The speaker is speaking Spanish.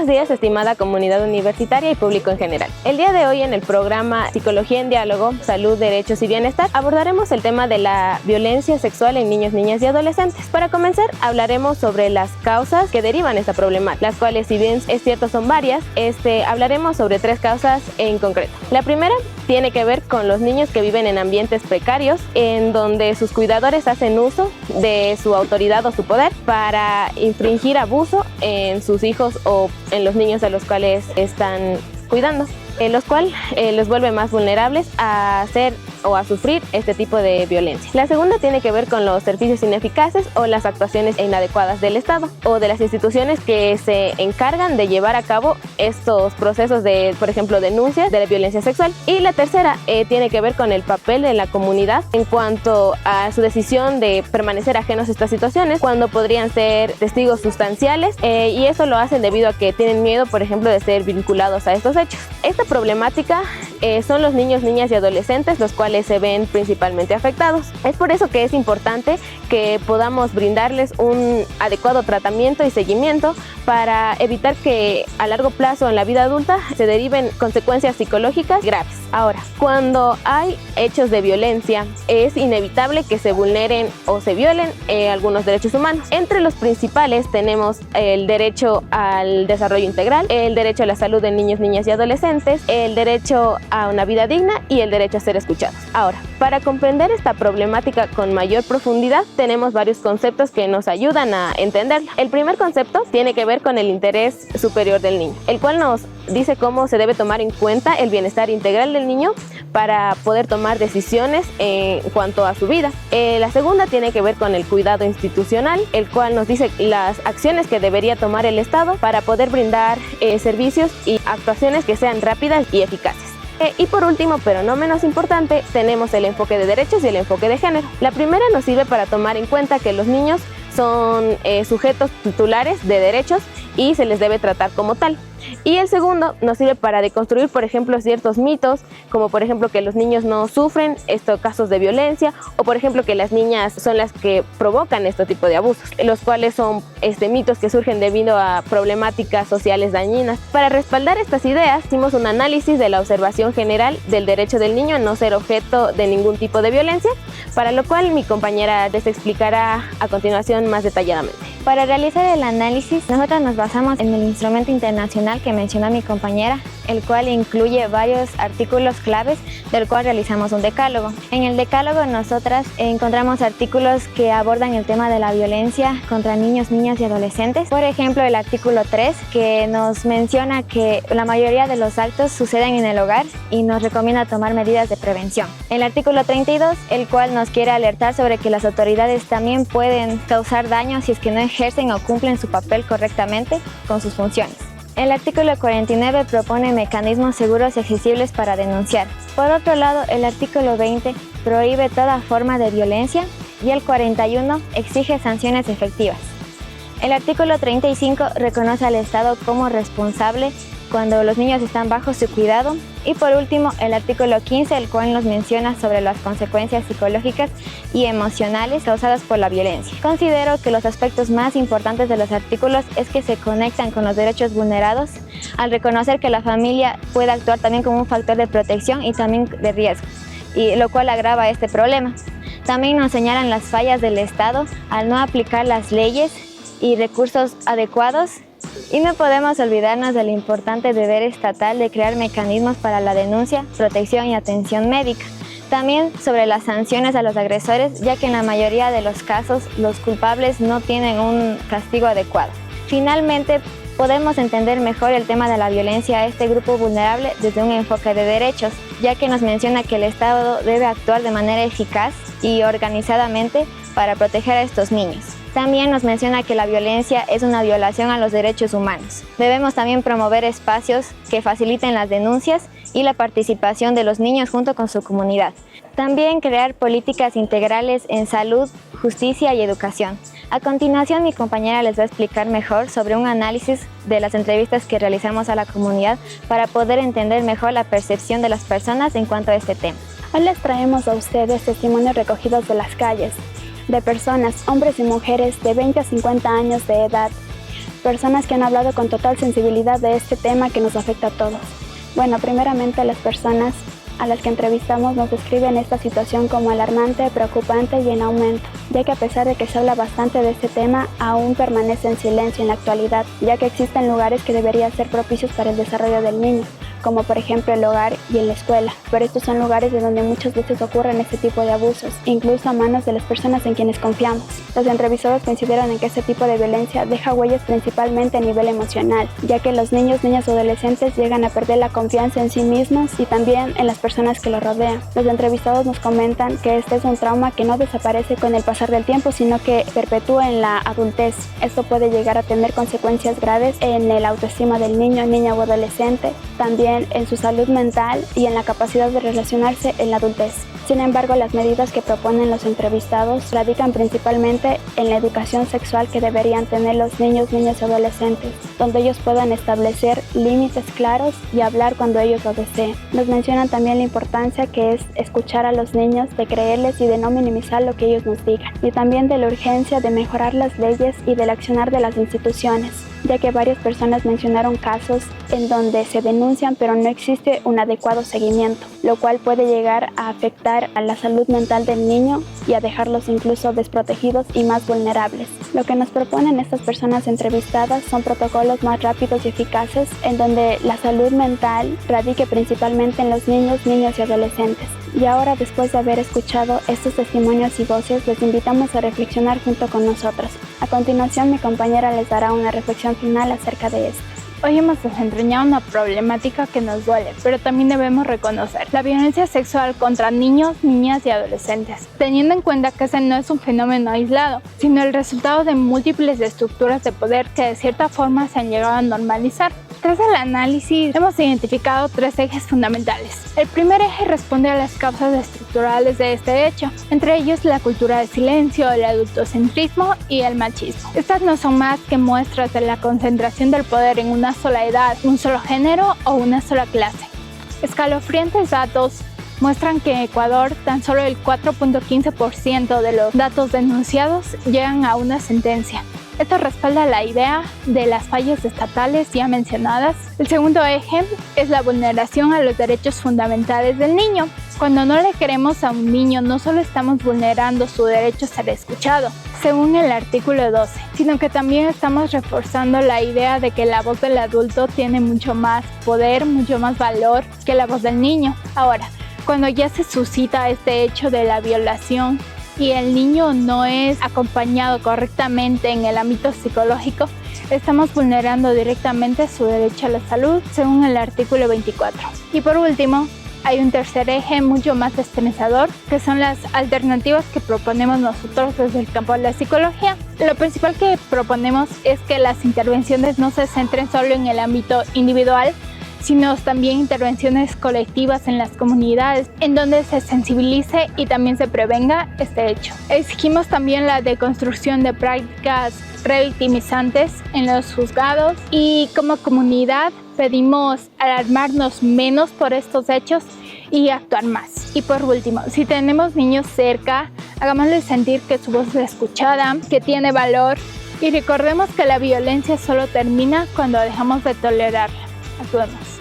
Buenos días, estimada comunidad universitaria y público en general. El día de hoy en el programa Psicología en Diálogo, Salud, Derechos y Bienestar abordaremos el tema de la violencia sexual en niños, niñas y adolescentes. Para comenzar, hablaremos sobre las causas que derivan esta problemática, las cuales, si bien es cierto son varias, hablaremos sobre 3 causas en concreto. La primera tiene que ver con los niños que viven en ambientes precarios, en donde sus cuidadores hacen uso de su autoridad o su poder para infringir abuso en sus hijos o en los niños a los cuales están cuidando, los cuales los vuelve más vulnerables a hacer o a sufrir este tipo de violencia. La segunda tiene que ver con los servicios ineficaces o las actuaciones inadecuadas del Estado o de las instituciones que se encargan de llevar a cabo estos procesos de, por ejemplo, denuncias de la violencia sexual. Y la tercera tiene que ver con el papel de la comunidad en cuanto a su decisión de permanecer ajenos a estas situaciones cuando podrían ser testigos sustanciales, y eso lo hacen debido a que tienen miedo, por ejemplo, de ser vinculados a estos hechos. Esta problemática son los niños, niñas y adolescentes los cuales se ven principalmente afectados. Es por eso que es importante que podamos brindarles un adecuado tratamiento y seguimiento para evitar que a largo plazo en la vida adulta se deriven consecuencias psicológicas graves. Ahora, cuando hay hechos de violencia, es inevitable que se vulneren o se violen algunos derechos humanos. Entre los principales tenemos el derecho al desarrollo integral, el derecho a la salud de niños, niñas y adolescentes, el derecho a una vida digna y el derecho a ser escuchados. Ahora, para comprender esta problemática con mayor profundidad, tenemos varios conceptos que nos ayudan a entenderla. El primer concepto tiene que ver con el interés superior del niño, el cual nos dice cómo se debe tomar en cuenta el bienestar integral del niño para poder tomar decisiones en cuanto a su vida. La segunda tiene que ver con el cuidado institucional, el cual nos dice las acciones que debería tomar el Estado para poder brindar servicios y actuaciones que sean rápidas y eficaces. Y por último, pero no menos importante, tenemos el enfoque de derechos y el enfoque de género. La primera nos sirve para tomar en cuenta que los niños son sujetos titulares de derechos y se les debe tratar como tal. Y el segundo nos sirve para deconstruir, por ejemplo, ciertos mitos, como por ejemplo que los niños no sufren estos casos de violencia, o por ejemplo que las niñas son las que provocan este tipo de abusos, los cuales son mitos que surgen debido a problemáticas sociales dañinas. Para respaldar estas ideas, hicimos un análisis de la observación general del derecho del niño a no ser objeto de ningún tipo de violencia, para lo cual mi compañera les explicará a continuación más detalladamente. Para realizar el análisis, nosotros nos basamos en el instrumento internacional que mencionó mi compañera, el cual incluye varios artículos claves del cual realizamos un decálogo. En el decálogo nosotras encontramos artículos que abordan el tema de la violencia contra niños, niñas y adolescentes. Por ejemplo, el artículo 3, que nos menciona que la mayoría de los actos suceden en el hogar y nos recomienda tomar medidas de prevención. El artículo 32, el cual nos quiere alertar sobre que las autoridades también pueden causar daño si es que no ejercen o cumplen su papel correctamente con sus funciones. El artículo 49 propone mecanismos seguros y accesibles para denunciar. Por otro lado, el artículo 20 prohíbe toda forma de violencia y el 41 exige sanciones efectivas. El artículo 35 reconoce al Estado como responsable cuando los niños están bajo su cuidado. Y por último, el artículo 15, el cual nos menciona sobre las consecuencias psicológicas y emocionales causadas por la violencia. Considero que los aspectos más importantes de los artículos es que se conectan con los derechos vulnerados al reconocer que la familia puede actuar también como un factor de protección y también de riesgo, y lo cual agrava este problema. También nos señalan las fallas del Estado al no aplicar las leyes y recursos adecuados. Y no podemos olvidarnos del importante deber estatal de crear mecanismos para la denuncia, protección y atención médica. También sobre las sanciones a los agresores, ya que en la mayoría de los casos los culpables no tienen un castigo adecuado. Finalmente, podemos entender mejor el tema de la violencia a este grupo vulnerable desde un enfoque de derechos, ya que nos menciona que el Estado debe actuar de manera eficaz y organizadamente para proteger a estos niños. También nos menciona que la violencia es una violación a los derechos humanos. Debemos también promover espacios que faciliten las denuncias y la participación de los niños junto con su comunidad. También crear políticas integrales en salud, justicia y educación. A continuación, mi compañera les va a explicar mejor sobre un análisis de las entrevistas que realizamos a la comunidad para poder entender mejor la percepción de las personas en cuanto a este tema. Hoy les traemos a ustedes testimonios recogidos de las calles, de personas, hombres y mujeres de 20 a 50 años de edad, personas que han hablado con total sensibilidad de este tema que nos afecta a todos. Bueno, primeramente las personas a las que entrevistamos nos describen esta situación como alarmante, preocupante y en aumento, ya que a pesar de que se habla bastante de este tema, aún permanece en silencio en la actualidad, ya que existen lugares que deberían ser propicios para el desarrollo del niño, como por ejemplo el hogar y en la escuela, pero estos son lugares de donde muchas veces ocurren este tipo de abusos, incluso a manos de las personas en quienes confiamos. Los entrevistados consideran en que este tipo de violencia deja huellas principalmente a nivel emocional, ya que los niños, niñas o adolescentes llegan a perder la confianza en sí mismos y también en las personas que los rodean. Los entrevistados nos comentan que este es un trauma que no desaparece con el pasar del tiempo, sino que perpetúa en la adultez. Esto puede llegar a tener consecuencias graves en el autoestima del niño, niña o adolescente, también en su salud mental y en la capacidad de relacionarse en la adultez. Sin embargo, las medidas que proponen los entrevistados radican principalmente en la educación sexual que deberían tener los niños, niñas y adolescentes, donde ellos puedan establecer límites claros y hablar cuando ellos lo deseen. Nos mencionan también la importancia que es escuchar a los niños, de creerles y de no minimizar lo que ellos nos digan, y también de la urgencia de mejorar las leyes y del accionar de las instituciones, ya que varias personas mencionaron casos en donde se denuncian pero no existe un adecuado seguimiento, lo cual puede llegar a afectar a la salud mental del niño y a dejarlos incluso desprotegidos y más vulnerables. Lo que nos proponen estas personas entrevistadas son protocolos más rápidos y eficaces en donde la salud mental radique principalmente en los niños, niñas y adolescentes. Y ahora, después de haber escuchado estos testimonios y voces, les invitamos a reflexionar junto con nosotros. A continuación, mi compañera les dará una reflexión final acerca de esto. Hoy hemos desentrañado una problemática que nos duele, pero también debemos reconocer la violencia sexual contra niños, niñas y adolescentes, teniendo en cuenta que ese no es un fenómeno aislado, sino el resultado de múltiples estructuras de poder que de cierta forma se han llegado a normalizar. Tras el análisis, hemos identificado 3 ejes fundamentales. El primer eje responde a las causas estructurales de este hecho, entre ellos la cultura del silencio, el adultocentrismo y el machismo. Estas no son más que muestras de la concentración del poder en una sola edad, un solo género o una sola clase. Escalofriantes datos muestran que en Ecuador tan solo el 4.15% de los datos denunciados llegan a una sentencia. Esto respalda la idea de las fallas estatales ya mencionadas. El segundo eje es la vulneración a los derechos fundamentales del niño. Cuando no le queremos a un niño, no solo estamos vulnerando su derecho a ser escuchado, según el artículo 12, sino que también estamos reforzando la idea de que la voz del adulto tiene mucho más poder, mucho más valor que la voz del niño. Ahora, cuando ya se suscita este hecho de la violación y el niño no es acompañado correctamente en el ámbito psicológico, estamos vulnerando directamente su derecho a la salud, según el artículo 24. Y por último, hay un tercer eje mucho más esperanzador, que son las alternativas que proponemos nosotros desde el campo de la psicología. Lo principal que proponemos es que las intervenciones no se centren solo en el ámbito individual, sino también intervenciones colectivas en las comunidades, en donde se sensibilice y también se prevenga este hecho. Exigimos también la deconstrucción de prácticas revictimizantes en los juzgados y como comunidad pedimos alarmarnos menos por estos hechos y actuar más. Y por último, si tenemos niños cerca, hagámosles sentir que su voz es escuchada, que tiene valor, y recordemos que la violencia solo termina cuando dejamos de tolerarla. Actuemos.